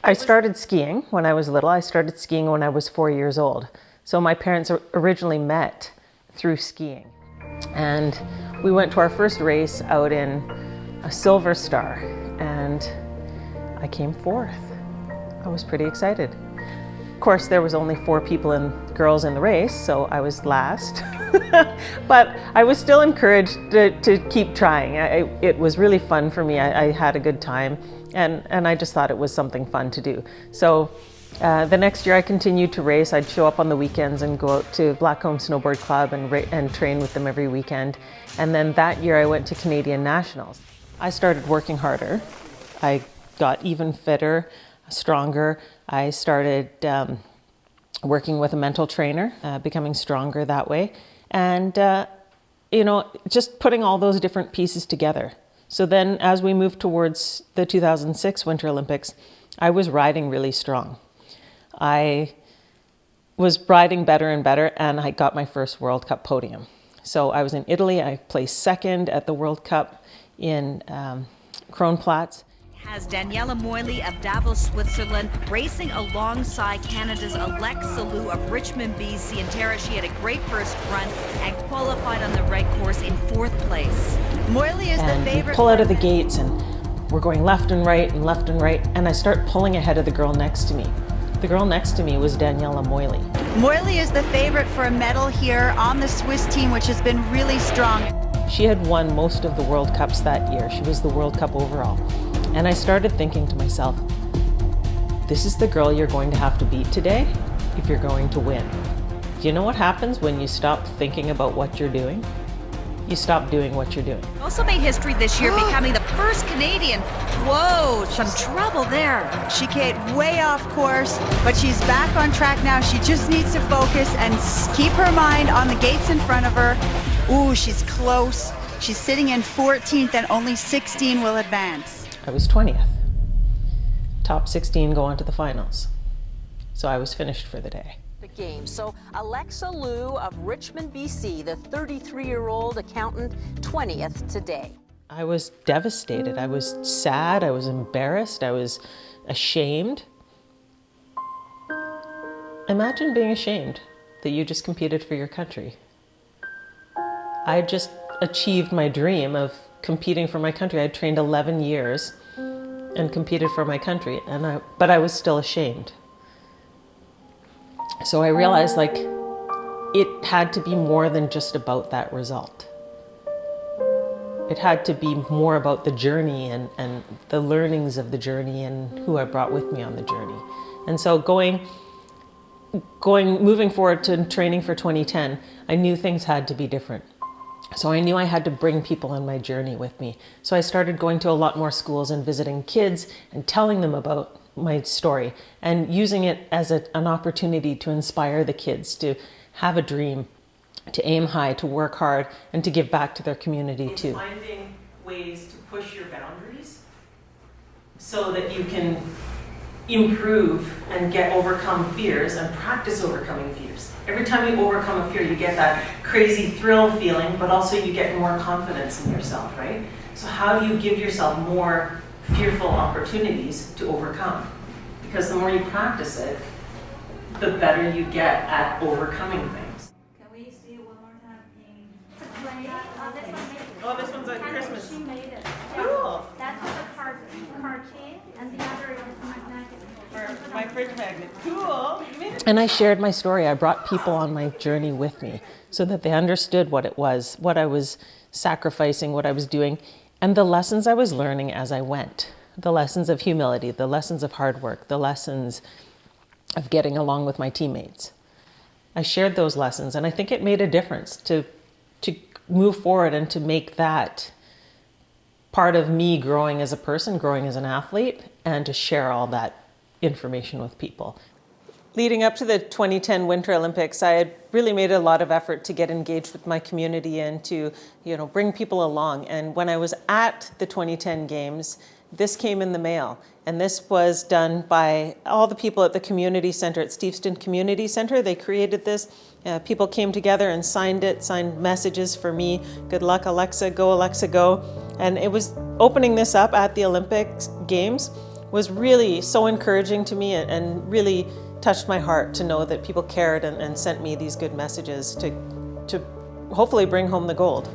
I started skiing when I was little. I started skiing when I was 4 years old. So my parents originally met through skiing. And we went to our first race out in a Silver Star, and I came fourth. I was pretty excited. Of course, there was only 4 girls in the race, so I was last. But I was still encouraged to keep trying. It was really fun for me. I had a good time, and I just thought it was something fun to do. So the next year I continued to race. I'd show up on the weekends and go out to Blackcomb Snowboard Club and train with them every weekend. And then that year I went to Canadian Nationals. I started working harder. I got even fitter, stronger. I started working with a mental trainer, becoming stronger that way. And, just putting all those different pieces together. So then as we moved towards the 2006 Winter Olympics, I was riding really strong. I was riding better and better, and I got my first World Cup podium. So I was in Italy. I placed second at the World Cup in Kronplatz. Has Daniela Moyle of Davos, Switzerland, racing alongside Canada's Alexa Liu of Richmond, BC. And Tara, she had a great first run and qualified on the red course in 4th place. Moyle is the favorite. We pull out of the gates, and we're going left and right, and I start pulling ahead of the girl next to me. The girl next to me was Daniela Moyle. Moyle is the favorite for a medal here on the Swiss team, which has been really strong. She had won most of the World Cups that year. She was the World Cup overall. And I started thinking to myself, this is the girl you're going to have to beat today if you're going to win. Do you know what happens when you stop thinking about what you're doing? You stop doing what you're doing. Also made history this year, becoming the first Canadian. Whoa, some trouble there. She came way off course, but she's back on track now. She just needs to focus and keep her mind on the gates in front of her. Ooh, she's close. She's sitting in 14th, and only 16 will advance. I was 20th. Top 16 go on to the finals. So I was finished for the day. Game. So Alexa Liu of Richmond, BC, the 33-year-old accountant, 20th today. I was devastated. I was sad. I was embarrassed. I was ashamed. Imagine being ashamed that you just competed for your country. I just achieved my dream of competing for my country. I trained 11 years and competed for my country, but I was still ashamed. So I realized it had to be more than just about that result. It had to be more about the journey and the learnings of the journey and who I brought with me on the journey. And so moving forward to training for 2010, I knew things had to be different. So I knew I had to bring people on my journey with me. So I started going to a lot more schools and visiting kids and telling them about my story and using it as an opportunity to inspire the kids to have a dream, to aim high, to work hard, and to give back to their community too. Finding ways to push your boundaries so that you can improve and overcome fears and practice overcoming fears. Every time you overcome a fear, you get that crazy thrill feeling, but also you get more confidence in yourself, right? So how do you give yourself more fearful opportunities to overcome? Because the more you practice it, the better you get at overcoming things. Can we see it one more time? It's a play. Oh, this one's like Christmas. She made it. Cool. That's a card key, and the other is a magnet. For my fridge magnet. Cool. And I shared my story. I brought people on my journey with me so that they understood what it was, what I was sacrificing, what I was doing, and the lessons I was learning as I went. The lessons of humility, the lessons of hard work, the lessons of getting along with my teammates. I shared those lessons, and I think it made a difference to move forward and to make that part of me growing as a person, growing as an athlete, and to share all that information with people. Leading up to the 2010 Winter Olympics, I had really made a lot of effort to get engaged with my community and to, bring people along. And when I was at the 2010 Games, this came in the mail. And this was done by all the people at the community center, at Steveston Community Center. They created this. People came together and signed messages for me. Good luck, Alexa, go, Alexa, go. And it was opening this up at the Olympic Games was really so encouraging to me and really touched my heart to know that people cared and sent me these good messages to hopefully bring home the gold.